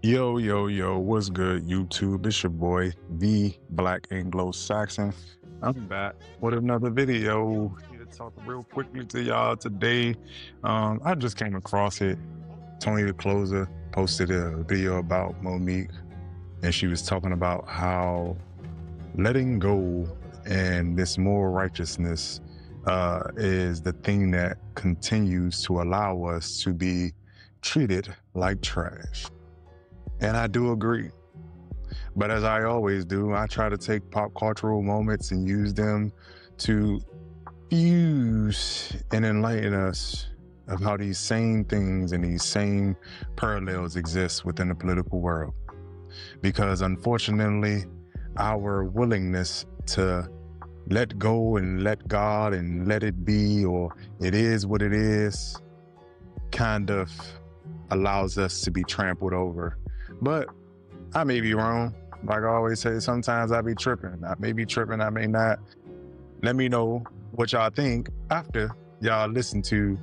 Yo, yo, yo, what's good, YouTube? It's your boy, the Black Anglo-Saxon. I'm back with another video. Here to talk real quickly to y'all today. I just came across it. Tony the Closer posted a video about Monique, and she was talking about how letting go and this moral righteousness is the thing that continues to allow us to be treated like trash. And I do agree. But as I always do, I try to take pop cultural moments and use them to fuse and enlighten us of how these same things and these same parallels exist within the political world. Because unfortunately, our willingness to let go and let God and let it be, or it is what it is, kind of allows us to be trampled over. But I may be wrong. Like I always say, sometimes I be tripping. I may be tripping, I may not. Let me know what y'all think after y'all listen to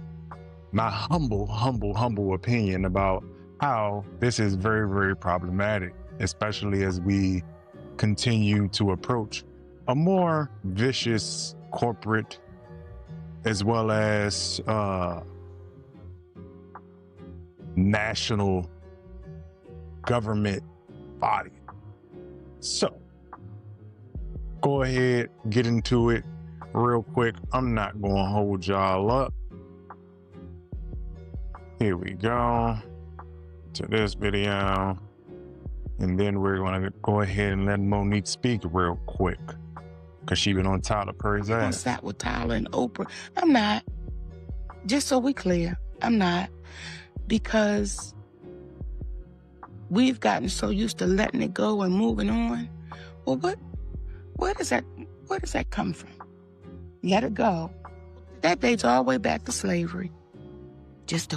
my humble opinion about how this is very, very problematic, especially as we continue to approach a more vicious corporate as well as national government body. So go ahead, get into it real quick. I'm not going to hold y'all up. Here we go to this video, and then we're going to go ahead and let Monique speak real quick because she been on Tyler Perry's I ass. sat with Tyler and Oprah. I'm not. Just so we clear, I'm not. Because we've gotten so used to letting it go and moving on. Well, where does that come from? Let it go. That dates all the way back to slavery. Just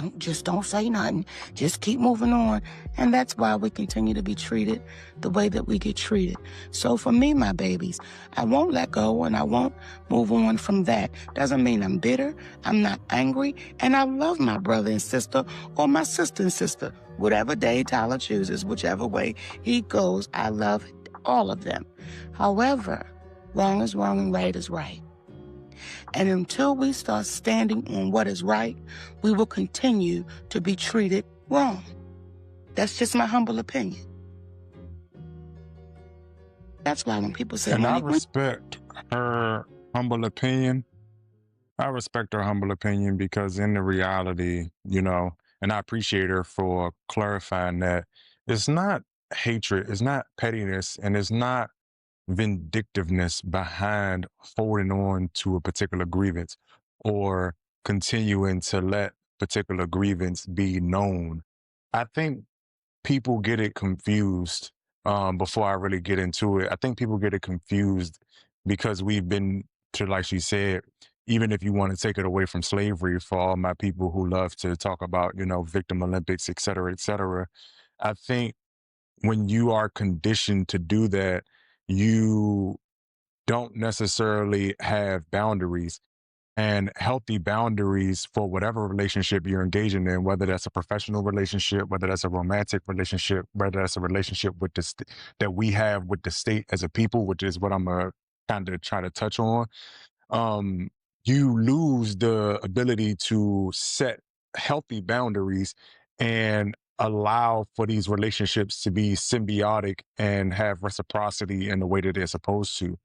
don't say nothing. Just keep moving on. And that's why we continue to be treated the way that we get treated. So for me, my babies, I won't let go and I won't move on from that. Doesn't mean I'm bitter. I'm not angry. And I love my brother and sister or my sister and sister. Whatever day Tyler chooses, whichever way he goes, I love all of them. However, wrong is wrong and right is right. And until we start standing on what is right, we will continue to be treated wrong. That's just my humble opinion. That's why when people say, And I respect her humble opinion. I respect her humble opinion because in the reality, and I appreciate her for clarifying that it's not hatred, it's not pettiness, and it's not vindictiveness behind holding on to a particular grievance or continuing to let particular grievance be known. I think people get it confused. Before I really get into it, I think people get it confused because we've been to, like she said, even if you want to take it away from slavery, for all my people who love to talk about, victim Olympics, et cetera, I think when you are conditioned to do that, you don't necessarily have boundaries, and healthy boundaries for whatever relationship you're engaging in, whether that's a professional relationship, whether that's a romantic relationship, whether that's a relationship with that we have with the state as a people, which is what I'm gonna kind of try to touch on. You lose the ability to set healthy boundaries and allow for these relationships to be symbiotic and have reciprocity in the way that they're supposed to.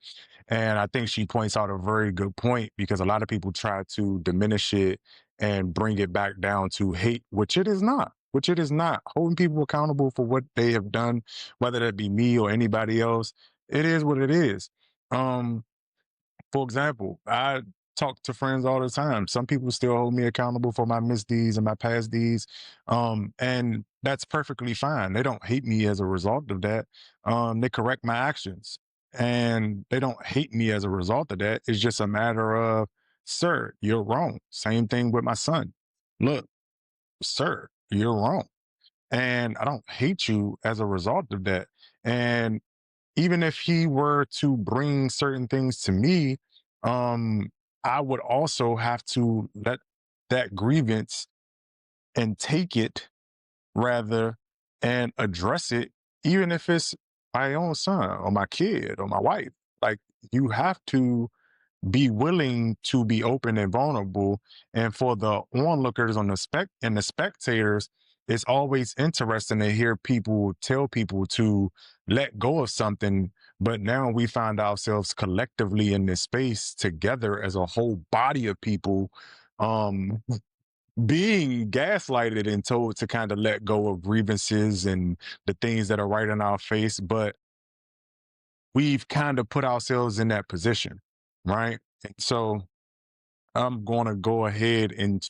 And I think she points out a very good point because a lot of people try to diminish it and bring it back down to hate, which it is not. Which it is not. Holding people accountable for what they have done, whether that be me or anybody else, it is what it is. For example, I talk to friends all the time. Some people still hold me accountable for my misdeeds and my past deeds. And that's perfectly fine. They don't hate me as a result of that. They correct my actions and they don't hate me as a result of that. It's just a matter of, sir, you're wrong. Same thing with my son. Look, sir, you're wrong. And I don't hate you as a result of that. And even if he were to bring certain things to me, I would also have to let that grievance and take it rather and address it, even if it's my own son or my kid or my wife. Like, you have to be willing to be open and vulnerable. And for the onlookers on the the spectators, it's always interesting to hear people tell people to let go of something. But now we find ourselves collectively in this space together as a whole body of people, um, being gaslighted and told to kind of let go of grievances and the things that are right in our face. But we've kind of put ourselves in that position, right? And so I'm going to go ahead and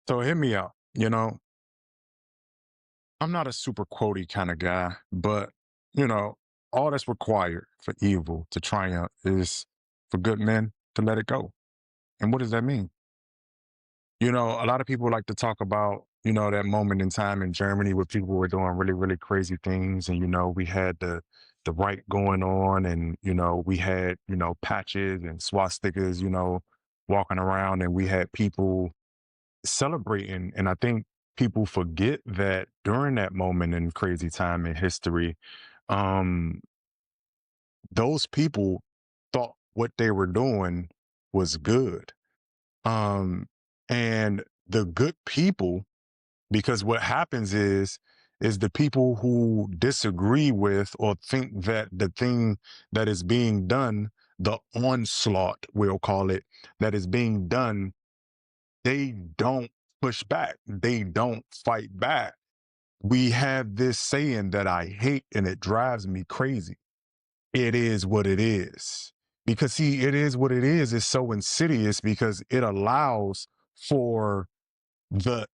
so hear me out. I'm not a super quotey kind of guy, but you know, all that's required for evil to triumph is for good men to let it go. And what does that mean? A lot of people like to talk about, that moment in time in Germany where people were doing really, really crazy things. And, we had the right going on and, we had, patches and swastikas, walking around and we had people celebrating. And I think people forget that during that moment in crazy time in history, um, those people thought what they were doing was good. Um, and the good people, because what happens is the people who disagree with or think that the thing that is being done, the onslaught, we'll call it, that is being done, they don't push back. They don't fight back. We have this saying that I hate and it drives me crazy. It is what it is. Because see, it is what it is so insidious because it allows for the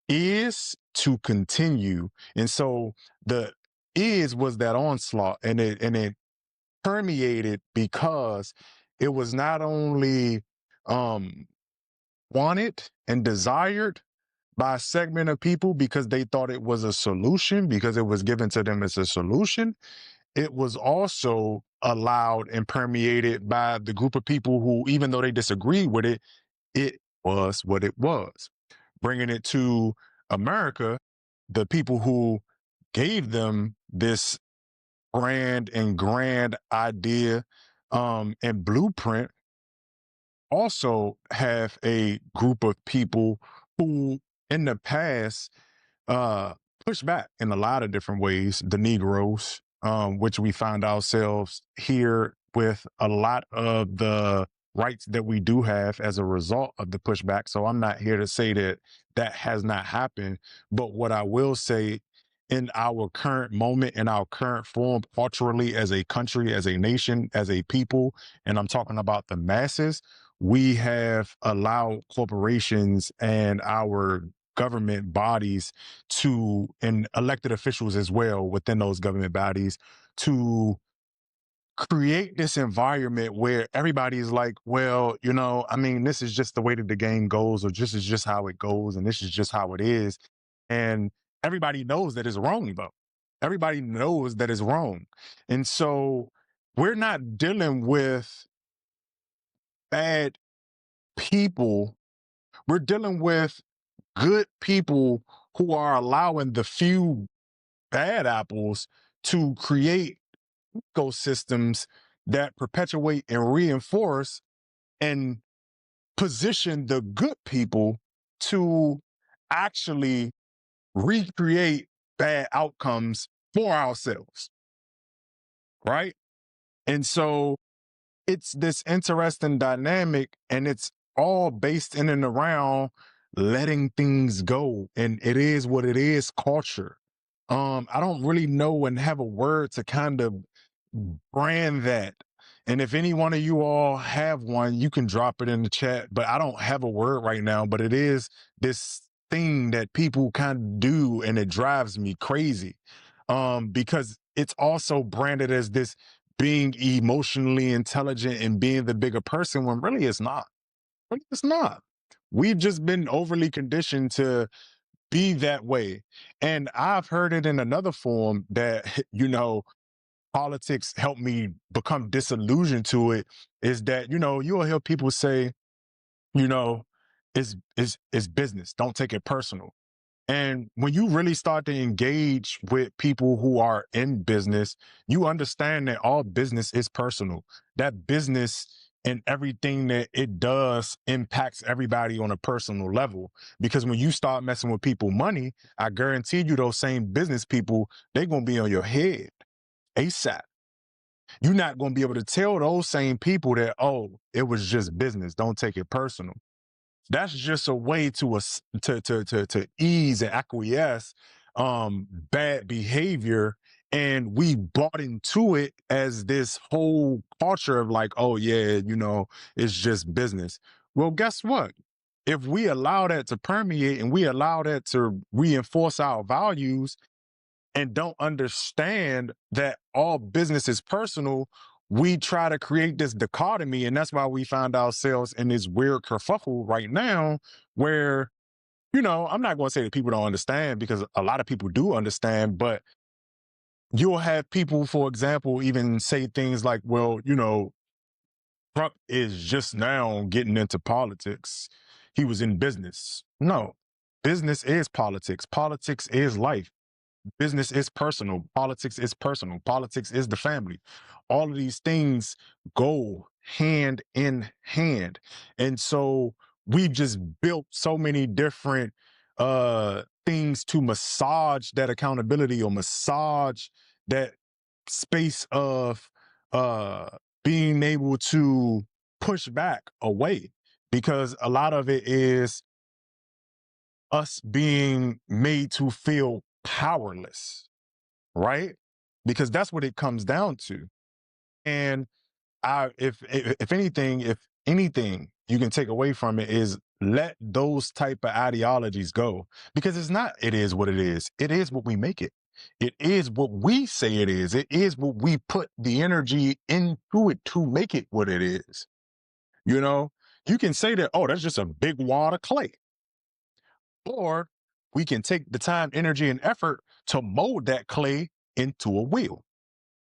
is to continue. And so the is was that onslaught and it permeated because it was not only um wanted and desired by a segment of people because they thought it was a solution, because it was given to them as a solution. It was also allowed and permeated by the group of people who, even though they disagreed with it, it was what it was. Bringing it to America, the people who gave them this grand idea and blueprint also have a group of people who in the past uh push back in a lot of different ways. The Negroes, which we find ourselves here with a lot of the rights that we do have as a result of the pushback. So I'm not here to say that that has not happened, but what I will say, in our current moment, in our current form, culturally, as a country, as a nation, as a people, and I'm talking about the masses, we have allowed corporations and our government bodies to, and elected officials as well within those government bodies, to create this environment where everybody is like, well, I mean, this is just the way that the game goes, or this is just how it goes, and this is just how it is. And everybody knows that it's wrong, though. Everybody knows that it's wrong. And so we're not dealing with bad people. We're dealing with good people who are allowing the few bad apples to create ecosystems that perpetuate and reinforce and position the good people to actually recreate bad outcomes for ourselves, right? And so it's this interesting dynamic, and it's all based in and around letting things go. And it is what it is culture. I don't really know and have a word to kind of brand that. And if any one of you all have one, you can drop it in the chat. But I don't have a word right now, but it is this thing that people kind of do, and it drives me crazy. Because it's also branded as this being emotionally intelligent and being the bigger person, when really it's not. Really it's not. We've just been overly conditioned to be that way. And I've heard it in another form that, politics helped me become disillusioned to it, is that, you'll hear people say, you know, it's business. Don't take it personal. And when you really start to engage with people who are in business, you understand that all business is personal. That business and everything that it does impacts everybody on a personal level. Because when you start messing with people money, I guarantee you those same business people, they're going to be on your head ASAP. You're not going to be able to tell those same people that, oh, it was just business. Don't take it personal. That's just a way to ease and acquiesce bad behavior, and we bought into it as this whole culture of like, oh yeah, it's just business. Well, guess what? If we allow that to permeate and we allow that to reinforce our values and don't understand that all business is personal, we try to create this dichotomy. And that's why we find ourselves in this weird kerfuffle right now where, I'm not going to say that people don't understand, because a lot of people do understand, but you'll have people, for example, even say things like, well, Trump is just now getting into politics. He was in business. No, business is politics. Politics is life. Business is personal. Politics is personal. Politics is the family. All of these things go hand in hand. And so we've just built so many different things to massage that accountability, or massage that space of uh being able to push back away, because a lot of it is us being made to feel powerless, right? Because that's what it comes down to. And if anything you can take away from it is let those type of ideologies go, because it's not. It is what it is. It is what we make it. It is what we say it is. It is what we put the energy into it to make it what it is. You can say that, oh, that's just a big wad of clay. Or we can take the time, energy, and effort to mold that clay into a wheel,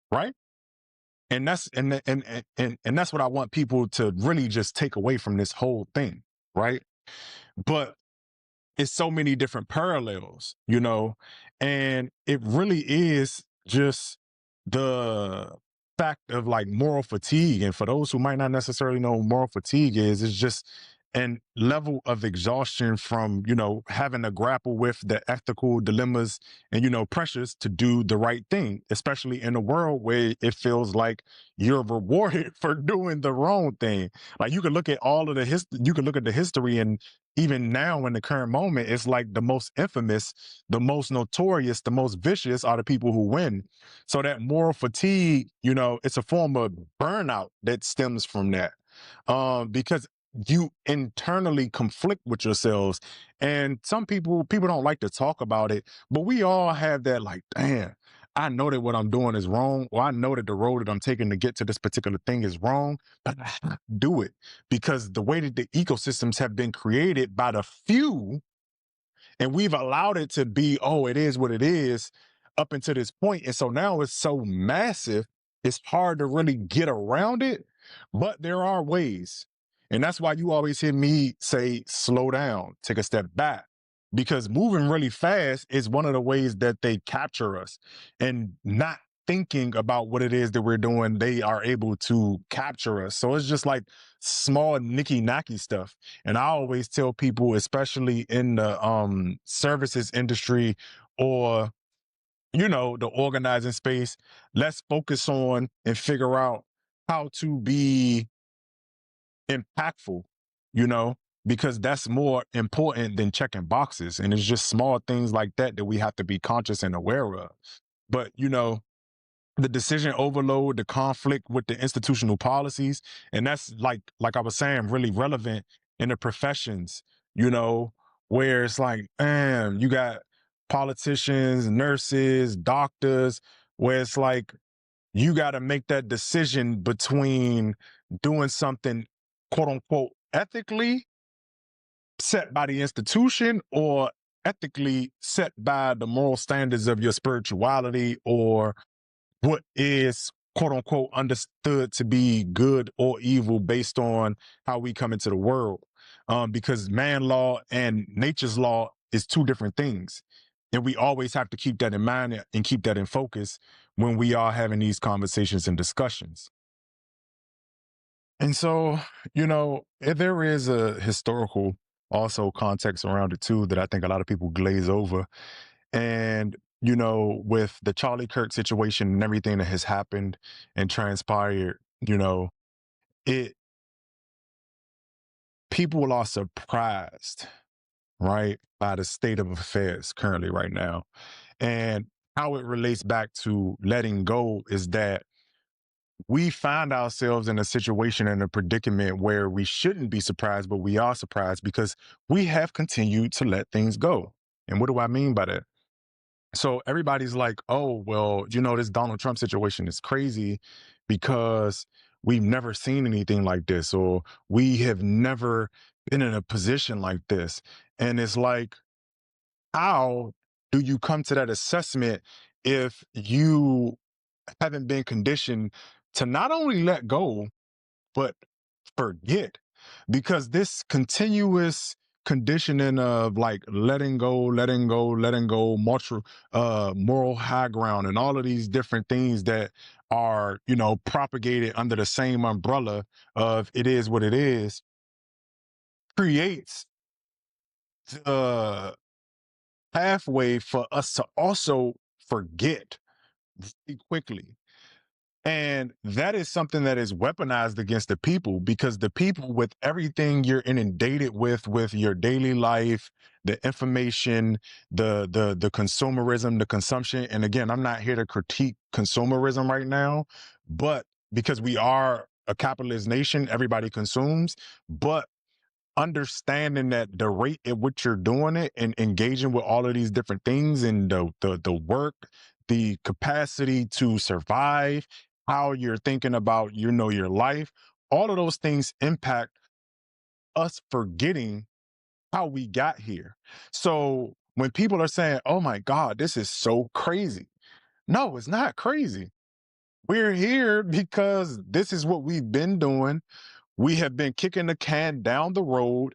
right? And that's what I want people to really just take away from this whole thing, right? But it's so many different parallels, and it really is just the fact of like moral fatigue. And for those who might not necessarily know what moral fatigue is, it's just an level of exhaustion from, having to grapple with the ethical dilemmas and, pressures to do the right thing, especially in a world where it feels like you're rewarded for doing the wrong thing. Like you can look at all of you can look at the history, and even now in the current moment, it's like the most infamous, the most notorious, the most vicious are the people who win. So that moral fatigue, it's a form of burnout that stems from that. Because you internally conflict with yourselves. And some people don't like to talk about it, but we all have that, like, damn, I know that what I'm doing is wrong, or I know that the road that I'm taking to get to this particular thing is wrong, but I have to do it because the way that the ecosystems have been created by the few, and we've allowed it to be, oh, it is what it is up until this point. And so now it's so massive, it's hard to really get around it, but there are ways. And that's why you always hear me say, slow down, take a step back, because moving really fast is one of the ways that they capture us. And not thinking about what it is that we're doing, they are able to capture us. So it's just like small nicky nacky stuff. And I always tell people, especially in the services industry, or the organizing space, let's focus on and figure out how to be impactful, you know, because that's more important than checking boxes. And it's just small things like that we have to be conscious and aware of. But, the decision overload, the conflict with the institutional policies, and that's like I was saying, really relevant in the professions, where it's like, man, you got politicians, nurses, doctors, where it's like you got to make that decision between doing something quote unquote ethically set by the institution, or ethically set by the moral standards of your spirituality, or what is quote unquote understood to be good or evil based on how we come into the world. Because man law and nature's law is two different things. And we always have to keep that in mind and keep that in focus when we are having these conversations and discussions. And so, there is a historical also context around it too that I think a lot of people glaze over. And, with the Charlie Kirk situation and everything that has happened and transpired, it people are surprised, right, by the state of affairs currently right now. And how it relates back to letting go is that we find ourselves in a situation and a predicament where we shouldn't be surprised, but we are surprised because we have continued to let things go. And what do I mean by that? So everybody's like, oh, well, this Donald Trump situation is crazy because we've never seen anything like this, or we have never been in a position like this. And it's like, how do you come to that assessment if you haven't been conditioned to not only let go, but forget? Because this continuous conditioning of like letting go, letting go, letting go, moral high ground, and all of these different things that are, propagated under the same umbrella of it is what it is, creates the pathway for us to also forget very quickly. And that is something that is weaponized against the people, because the people, with everything you're inundated with your daily life, the information, the consumerism, the consumption. And again, I'm not here to critique consumerism right now, but because we are a capitalist nation, everybody consumes. But understanding that the rate at which you're doing it and engaging with all of these different things, and the work, the capacity to survive, how you're thinking about, your life, all of those things impact us forgetting how we got here. So when people are saying, oh my God, this is so crazy. No, it's not crazy. We're here because this is what we've been doing. We have been kicking the can down the road.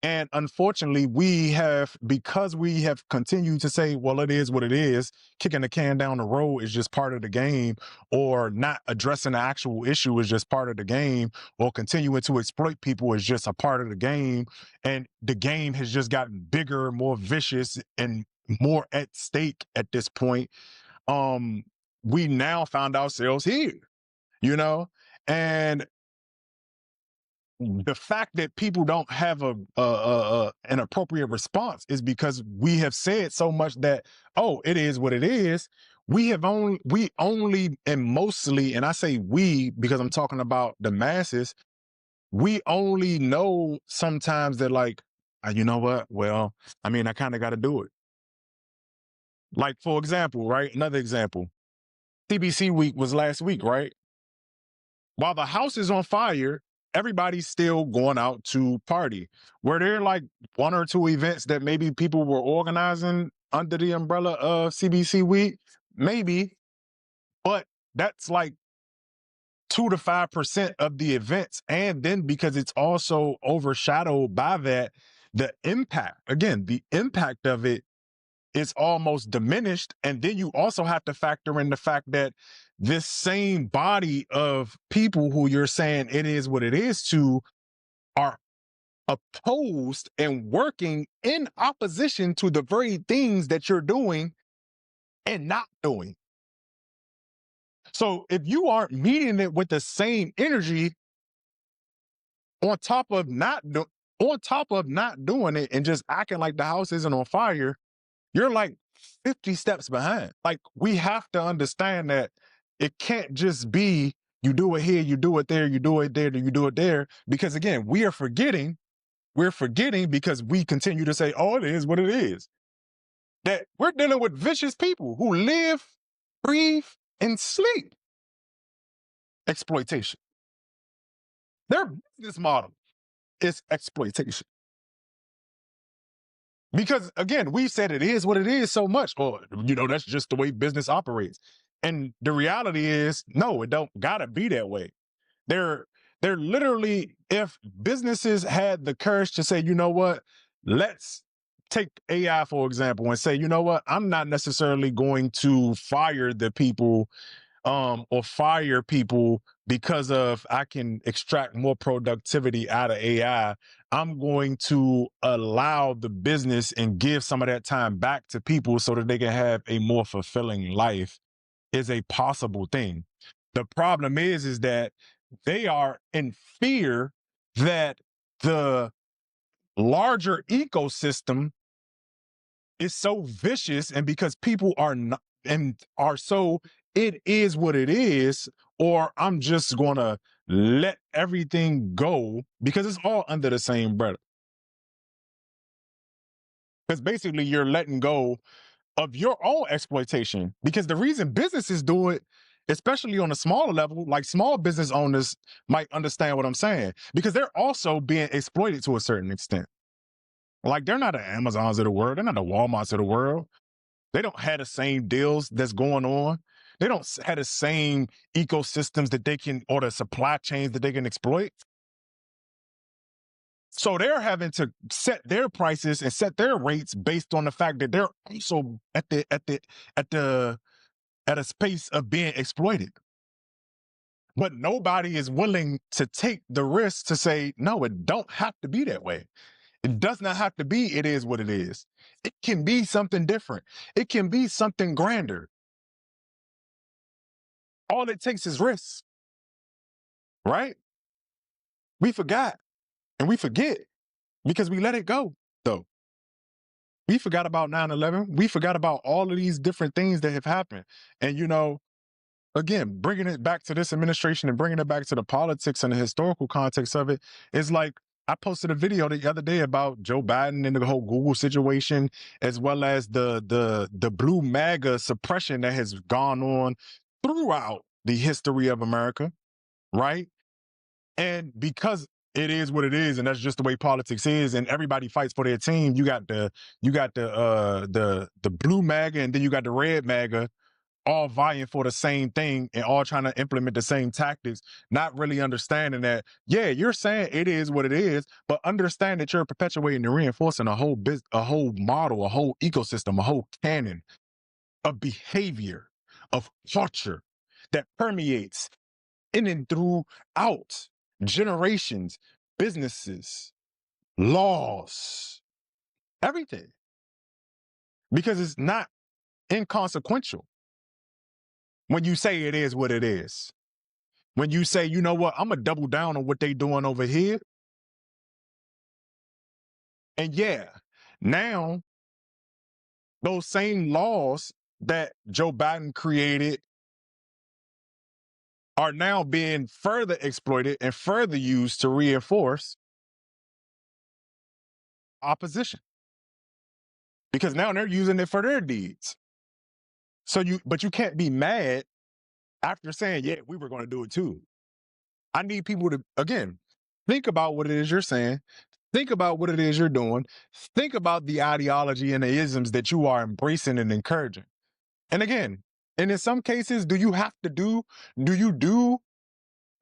And unfortunately, because we have continued to say, well, it is what it is, kicking the can down the road is just part of the game, or not addressing the actual issue is just part of the game, or continuing to exploit people is just a part of the game. And the game has just gotten bigger, more vicious, and more at stake at this point. We now found ourselves here, and the fact that people don't have an appropriate response is because we have said so much that, oh, it is what it is. We only, and mostly, and I say we because I'm talking about the masses, we only know sometimes that, like, you know what? Well, I mean, I kind of got to do it. Like, for example, right? Another example, CBC week was last week, right? While the house is on fire, everybody's still going out to party. Were there like one or two events that maybe people were organizing under the umbrella of CBC Week? Maybe, but that's like 2 to 5% of the events. And then because it's also overshadowed by that, the impact of it is almost diminished. And then you also have to factor in the fact that this same body of people who you're saying it is what it is to are opposed and working in opposition to the very things that you're doing and not doing. So if you aren't meeting it with the same energy, on top of not doing it and just acting like the house isn't on fire, you're like 50 steps behind. Like, we have to understand that it can't just be you do it here, you do it there, you do it there, you do it there. Because again, we're forgetting because we continue to say, oh, it is what it is. That we're dealing with vicious people who live, breathe, and sleep exploitation. Their business model is exploitation. Because again, we've said it is what it is so much, or that's just the way business operates. And the reality is, no, it don't gotta be that way. They're literally, if businesses had the courage to say, you know what, let's take AI, for example, and say, you know what, I'm not necessarily going to fire the people or fire people because of I can extract more productivity out of AI. I'm going to allow the business and give some of that time back to people so that they can have a more fulfilling life is a possible thing. The problem is that they are in fear that the larger ecosystem is so vicious, and because people are not and are so it is what it is, or I'm just gonna let everything go because it's all under the same umbrella. Because basically you're letting go of your own exploitation. Because the reason businesses do it, especially on a smaller level, like small business owners might understand what I'm saying, because they're also being exploited to a certain extent. Like they're not the Amazons of the world, they're not the Walmarts of the world. They don't have the same deals that's going on. They don't have the same ecosystems that they can, or the supply chains that they can exploit. So they're having to set their prices and set their rates based on the fact that they're also at a space of being exploited. But nobody is willing to take the risk to say, no, it don't have to be that way. It does not have to be, it is what it is. It can be something different. It can be something grander. All it takes is risk, right? We forgot and we forget because we let it go, though. We forgot about 9/11. We forgot about all of these different things that have happened. And, you know, again, bringing it back to this administration and bringing it back to the politics and the historical context of it is like, I posted a video the other day about Joe Biden and the whole Google situation, as well as the blue MAGA suppression that has gone on throughout the history of America, right? And because it is what it is, and that's just the way politics is, and everybody fights for their team. You got the blue MAGA, and then you got the red MAGA, all vying for the same thing and all trying to implement the same tactics, not really understanding that, yeah, you're saying it is what it is, but understand that you're perpetuating and reinforcing a whole model, a whole ecosystem, a whole canon of behavior, of culture that permeates in and throughout generations, businesses, laws, everything. Because it's not inconsequential when you say it is what it is. When you say, you know what, I'm gonna double down on what they doing over here. And yeah, now those same laws that Joe Biden created are now being further exploited and further used to reinforce opposition. Because now they're using it for their deeds. But you can't be mad after saying, yeah, we were going to do it too. I need people to, again, think about what it is you're saying. Think about what it is you're doing. Think about the ideology and the isms that you are embracing and encouraging. And again, and in some cases, do you do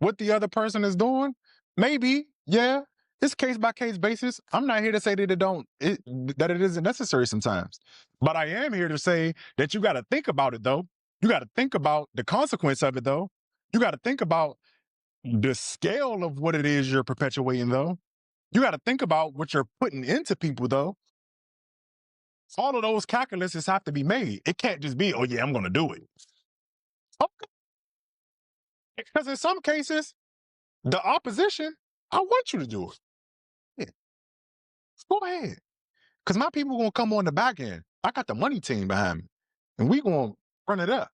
what the other person is doing? Maybe, yeah. It's case by case basis. I'm not here to say that that it isn't necessary sometimes. But I am here to say that you got to think about it though. You got to think about the consequence of it though. You got to think about the scale of what it is you're perpetuating though. You got to think about what you're putting into people though. All of those calculuses have to be made. It can't just be, oh yeah, I'm going to do it. Okay. Because in some cases, the opposition, I want you to do it. Yeah. Go ahead. Because my people going to come on the back end. I got the money team behind me. And we going to run it up.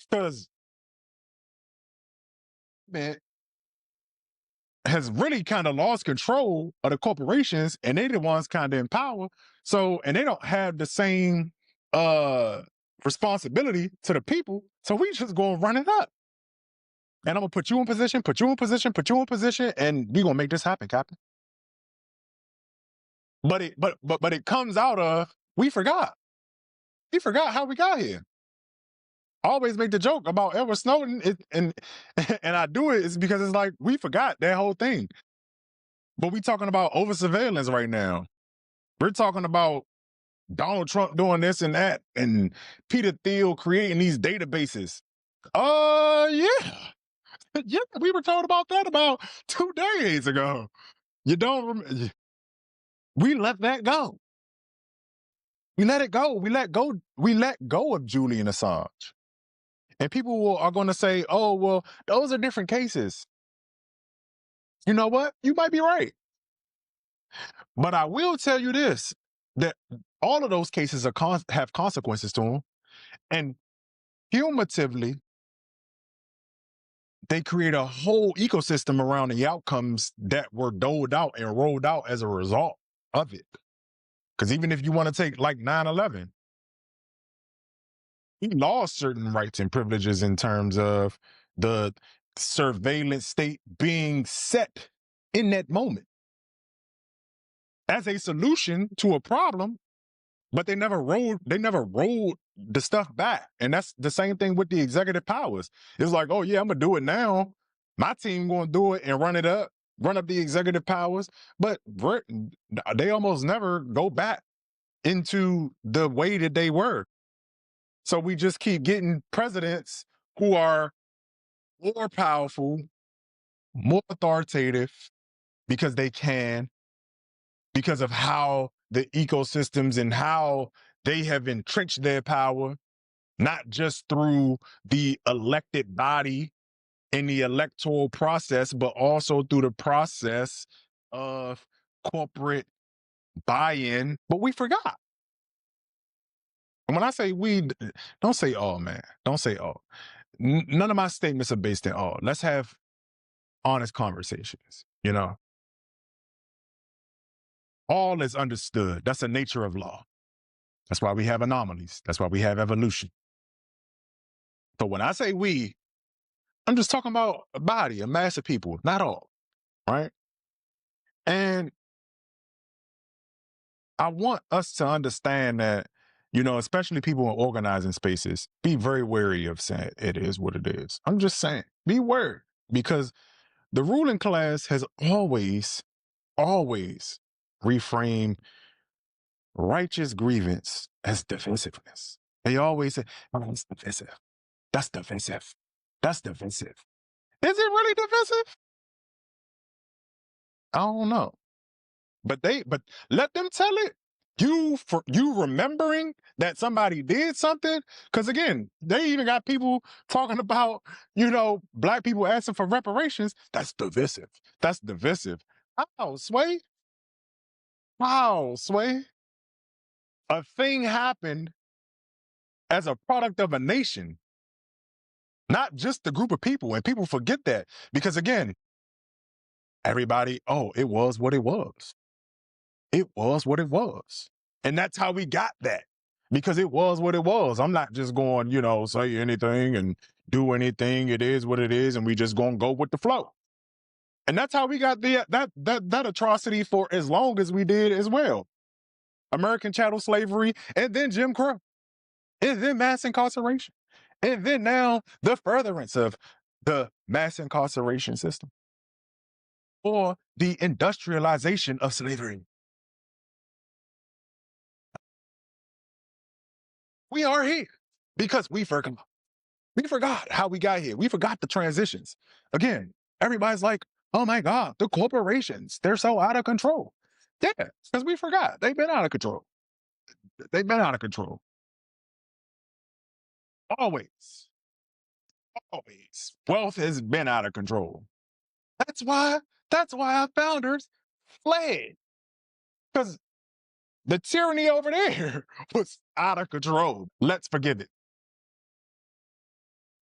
Because, man, has really kind of lost control of the corporations, and they the ones kind of in power. So, and they don't have the same responsibility to the people. So we just going to run it up. And I'm going to put you in position, put you in position, put you in position, and we going to make this happen, Captain. But it comes out of, we forgot. We forgot how we got here. I always make the joke about Edward Snowden, and I do it is because it's like, we forgot that whole thing. But we talking about over surveillance right now. We're talking about Donald Trump doing this and that, and Peter Thiel creating these databases. Yeah. Yeah, we were told about that about 2 decades ago. You don't remember? We let that go. We let it go. We let go of Julian Assange. And people are going to say, oh, well, those are different cases. You know what? You might be right. But I will tell you this, that all of those cases have consequences to them. And cumulatively, they create a whole ecosystem around the outcomes that were doled out and rolled out as a result of it. Because even if you want to take like 9/11, he lost certain rights and privileges in terms of the surveillance state being set in that moment as a solution to a problem, but they never rolled the stuff back. And that's the same thing with the executive powers. It's like, oh yeah, I'm gonna do it now. My team gonna do it and run up the executive powers, but they almost never go back into the way that they were. So we just keep getting presidents who are more powerful, more authoritative because they can, because of how the ecosystems and how they have entrenched their power, not just through the elected body in the electoral process, but also through the process of corporate buy-in. But we forgot. And when I say we, don't say all, man. Don't say all. None of my statements are based in all. Let's have honest conversations, you know? All is understood. That's the nature of law. That's why we have anomalies. That's why we have evolution. So when I say we, I'm just talking about a body, a mass of people, not all, right? And I want us to understand that, you know, especially people in organizing spaces, be very wary of saying it is what it is. I'm just saying, be wary, because the ruling class has always reframed righteous grievance as divisiveness. They always say, oh, that's divisive. That's divisive. That's divisive. Is it really divisive? I don't know. But let them tell it. You remembering that somebody did something? Because again, they even got people talking about, you know, black people asking for reparations. That's divisive. That's divisive. How, Sway? How, Sway? A thing happened as a product of a nation, not just a group of people. And people forget that because again, everybody, oh, it was what it was. It was what it was. And that's how we got that, because it was what it was. I'm not just going, you know, say anything and do anything. It is what it is. And we just going to go with the flow. And that's how we got that atrocity for as long as we did as well. American chattel slavery, and then Jim Crow, and then mass incarceration. And then now the furtherance of the mass incarceration system or the industrialization of slavery. We are here because we forgot. We forgot how we got here. We forgot the transitions. Again, everybody's like, oh my God, the corporations, they're so out of control. Yeah, because we forgot. They've been out of control. They've been out of control. Always. Always. Wealth has been out of control. That's why our founders fled. Because the tyranny over there was out of control. Let's forgive it.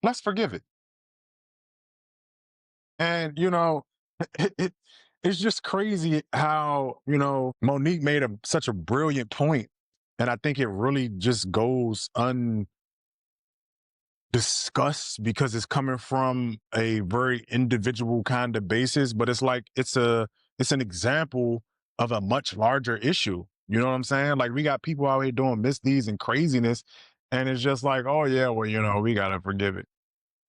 Let's forgive it. And, you know, it's just crazy how, you know, Monique made such a brilliant point. And I think it really just goes undiscussed because it's coming from a very individual kind of basis, but it's like it's an example of a much larger issue. You know what I'm saying? Like we got people out here doing misdeeds and craziness, and it's just like, oh yeah, well, you know, we gotta forgive it.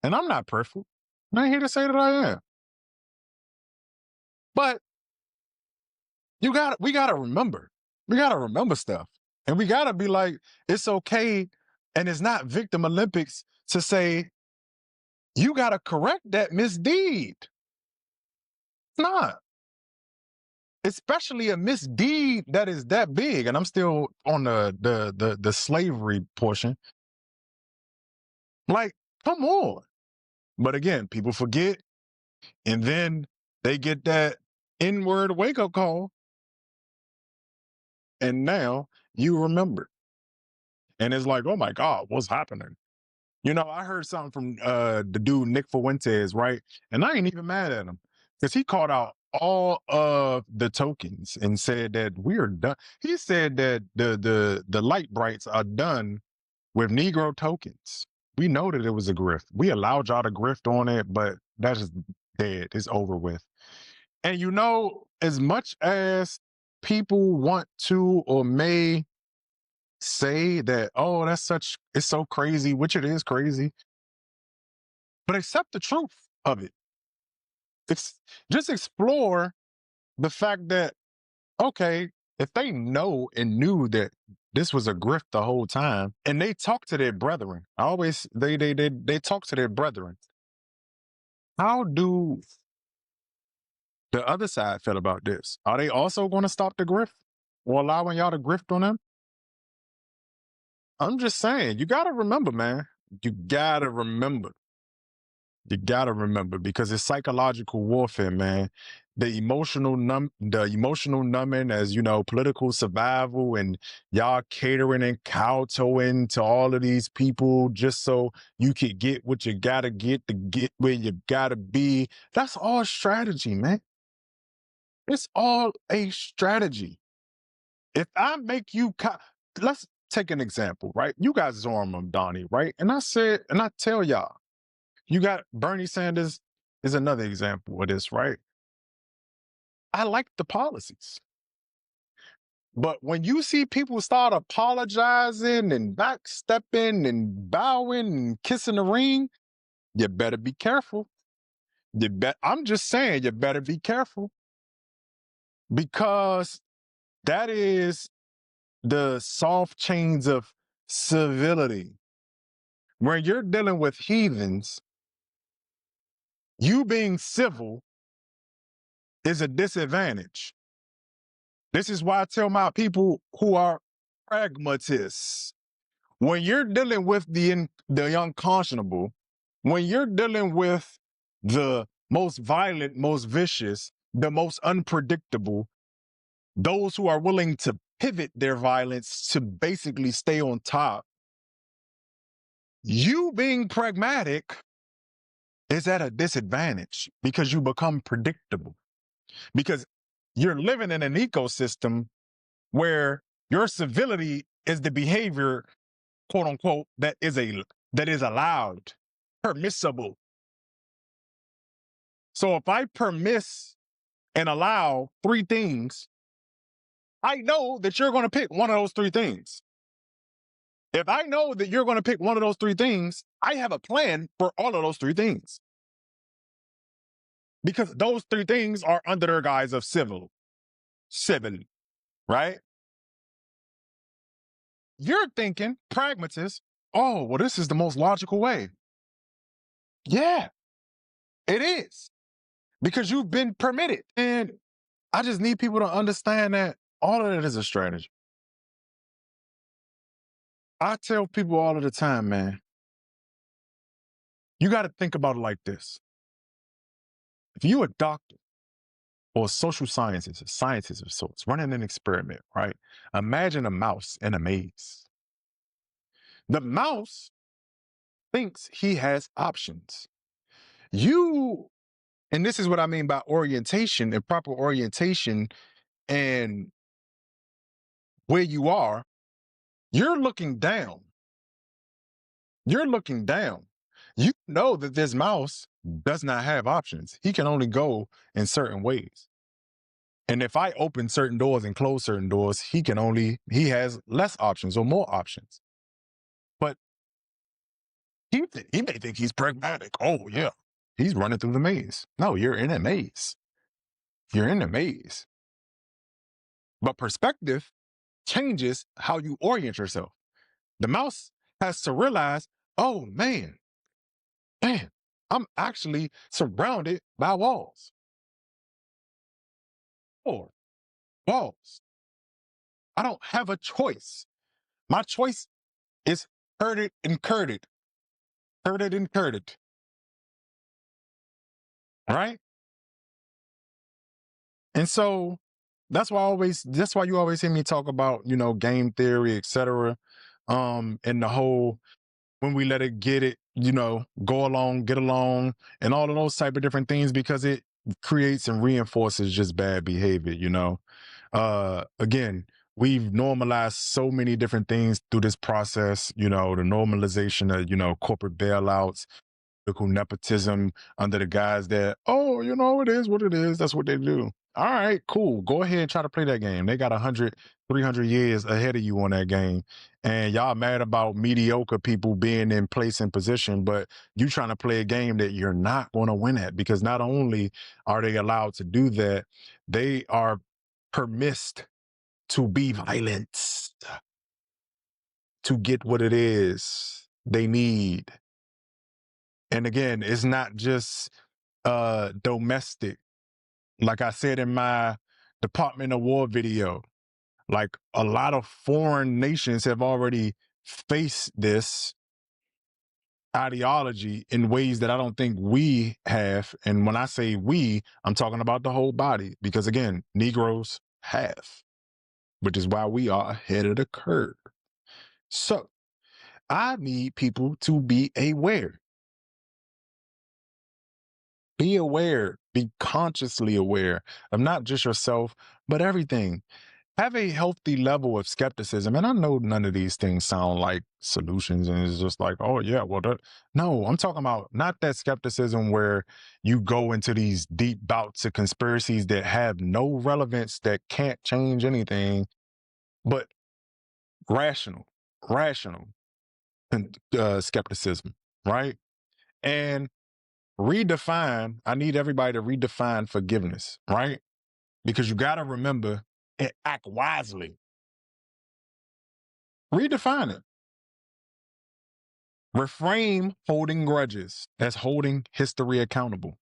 And I'm not perfect. I'm not here to say that I am. But we gotta remember, We got to remember stuff. And we got to be like, it's okay. And it's not victim Olympics to say, you got to correct that misdeed. It's not. Especially a misdeed that is that big. And I'm still on the slavery portion. Like, come on. But again, people forget. And then they get that N-word wake-up call. And now you remember. And it's like, oh my God, what's happening? You know, I heard something from the dude Nick Fuentes, right? And I ain't even mad at him because he called out all of the tokens and said that we are done. He said that the light brights are done with Negro tokens. We know that it was a grift. We allowed y'all to grift on it, but that's just dead. It's over with. And you know, as much as people want to or may say that, oh, it's so crazy, which it is crazy, but accept the truth of it. Just explore the fact that, okay, if they know and knew that this was a grift the whole time, and they talk to their brethren, they talk to their brethren. How do the other side feel about this? Are they also going to stop the grift or allowing y'all to grift on them? I'm just saying, you got to remember, man. You got to remember. You got to remember because it's psychological warfare, man. The emotional numbing as, you know, political survival and y'all catering and kowtowing to all of these people just so you could get what you got to get where you got to be. That's all strategy, man. It's all a strategy. If I make you, let's take an example, right? You got Zorma, Donnie, right? And I tell y'all, you got Bernie Sanders is another example of this, right? I like the policies. But when you see people start apologizing and backstepping and bowing and kissing the ring, you better be careful. I'm just saying, you better be careful because that is the soft chains of civility. When you're dealing with heathens, you being civil is a disadvantage. This is why I tell my people who are pragmatists, when you're dealing with the unconscionable, when you're dealing with the most violent, most vicious, the most unpredictable, those who are willing to pivot their violence to basically stay on top, you being pragmatic is at a disadvantage because you become predictable. Because you're living in an ecosystem where your civility is the behavior, quote unquote, that is allowed, permissible. So if I permiss and allow three things, I know that you're going to pick one of those three things. If I know that you're going to pick one of those three things, I have a plan for all of those three things. Because those three things are under their guise of civil, right? You're thinking, pragmatist, oh, well, this is the most logical way. Yeah, it is. Because you've been permitted. And I just need people to understand that all of it is a strategy. I tell people all of the time, man, you got to think about it like this. If you're a doctor or social scientist, a scientist of sorts, running an experiment, right? Imagine a mouse in a maze. The mouse thinks he has options. And this is what I mean by orientation and proper orientation and where you are, you're looking down. You're looking down. You know that this mouse does not have options. He can only go in certain ways. And if I open certain doors and close certain doors, he has less options or more options. But he may think he's pragmatic. Oh, yeah, he's running through the maze. No, you're in a maze. You're in a maze. But perspective changes how you orient yourself. The mouse has to realize, oh man, I'm actually surrounded by walls. Or walls. I don't have a choice. My choice is herded and curded. Herded and curded. Right? And so that's why you always hear me talk about, game theory, etc. And the whole when we let it get it, go along, get along, and all of those type of different things, because it creates and reinforces just bad behavior. Again, we've normalized so many different things through this process, the normalization of, corporate bailouts, political nepotism under the guise that, oh, it is what it is. That's what they do. All right, cool. Go ahead and try to play that game. They got 100, 300 years ahead of you on that game. And y'all mad about mediocre people being in place and position, but you trying to play a game that you're not going to win at, because not only are they allowed to do that, they are permissed to be violent to get what it is they need. And again, it's not just domestic. Like I said in my Department of War video, like a lot of foreign nations have already faced this ideology in ways that I don't think we have. And when I say we, I'm talking about the whole body, because again, Negroes have, which is why we are ahead of the curve. So I need people to be aware. Be aware, be consciously aware of not just yourself, but everything. Have a healthy level of skepticism. And I know none of these things sound like solutions, and it's just like, oh, yeah, well, no, I'm talking about not that skepticism where you go into these deep bouts of conspiracies that have no relevance, that can't change anything, but rational skepticism, right? And I need everybody to redefine forgiveness, right? Because you got to remember and act wisely. Redefine it. Reframe holding grudges as holding history accountable.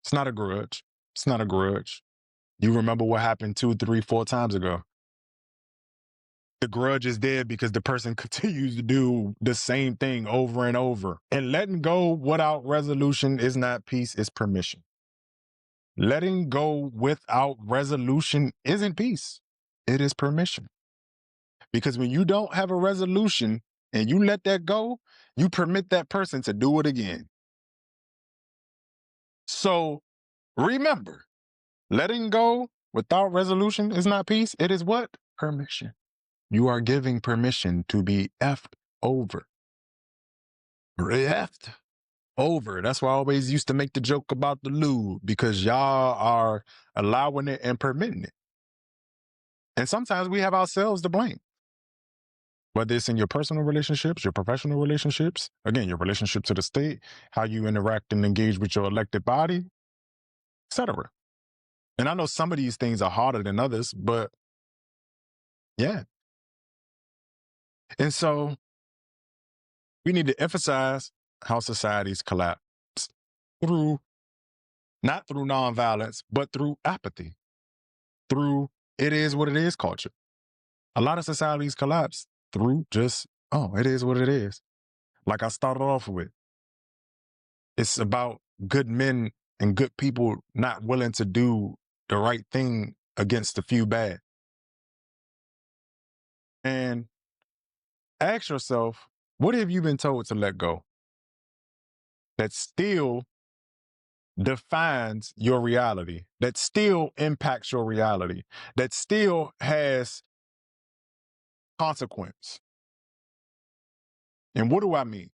It's not a grudge. It's not a grudge. You remember what happened 2, 3, 4 times ago. The grudge is there because the person continues to do the same thing over and over. And letting go without resolution is not peace, it's permission. Letting go without resolution isn't peace, it is permission. Because when you don't have a resolution and you let that go, you permit that person to do it again. So remember, letting go without resolution is not peace. It is what? Permission. You are giving permission to be effed over. Effed over. That's why I always used to make the joke about the lube, because y'all are allowing it and permitting it. And sometimes we have ourselves to blame. Whether it's in your personal relationships, your professional relationships, again, your relationship to the state, how you interact and engage with your elected body, etc. And I know some of these things are harder than others, but yeah. And so we need to emphasize how societies collapse not through nonviolence, but through apathy, through it is what it is culture. A lot of societies collapse through just, oh, it is what it is. Like I started off with, it's about good men and good people not willing to do the right thing against the few bad. And ask yourself, what have you been told to let go that still defines your reality, that still impacts your reality, that still has consequence? And what do I mean?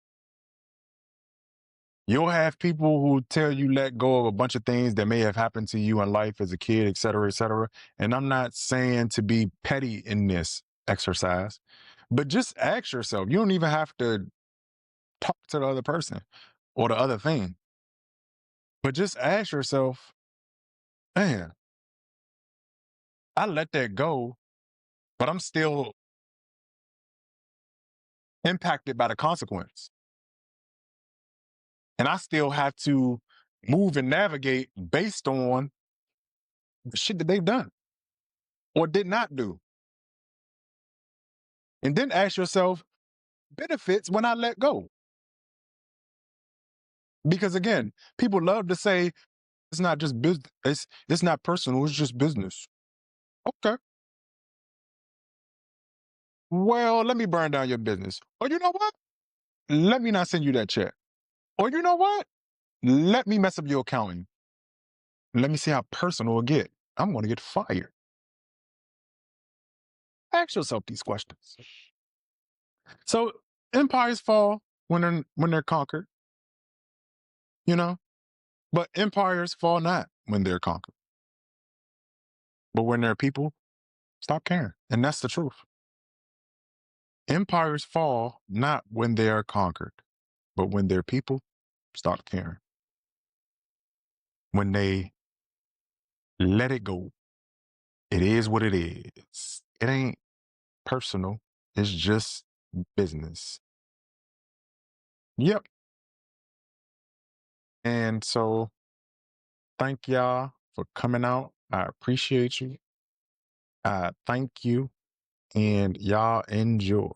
You'll have people who tell you let go of a bunch of things that may have happened to you in life as a kid, et cetera, et cetera. And I'm not saying to be petty in this exercise, but just ask yourself. You don't even have to talk to the other person or the other thing, but just ask yourself, man, I let that go but I'm still impacted by the consequence. And I still have to move and navigate based on the shit that they've done or did not do. And then ask yourself, benefits when I let go. Because again, people love to say it's not just business, it's not personal, it's just business. Okay. Well, let me burn down your business. Or you know what? Let me not send you that check. Or you know what? Let me mess up your accounting. Let me see how personal it get. I'm going to get fired. Ask yourself these questions. So empires fall when they're conquered, you know, but empires fall not when they're conquered. But when they're people, stop caring. And that's the truth. Empires fall not when they are conquered, but when they're people, stop caring. When they let it go, it is what it is. It ain't personal. It's just business. Yep. And so thank y'all for coming out. I appreciate you. I thank you. And y'all enjoy.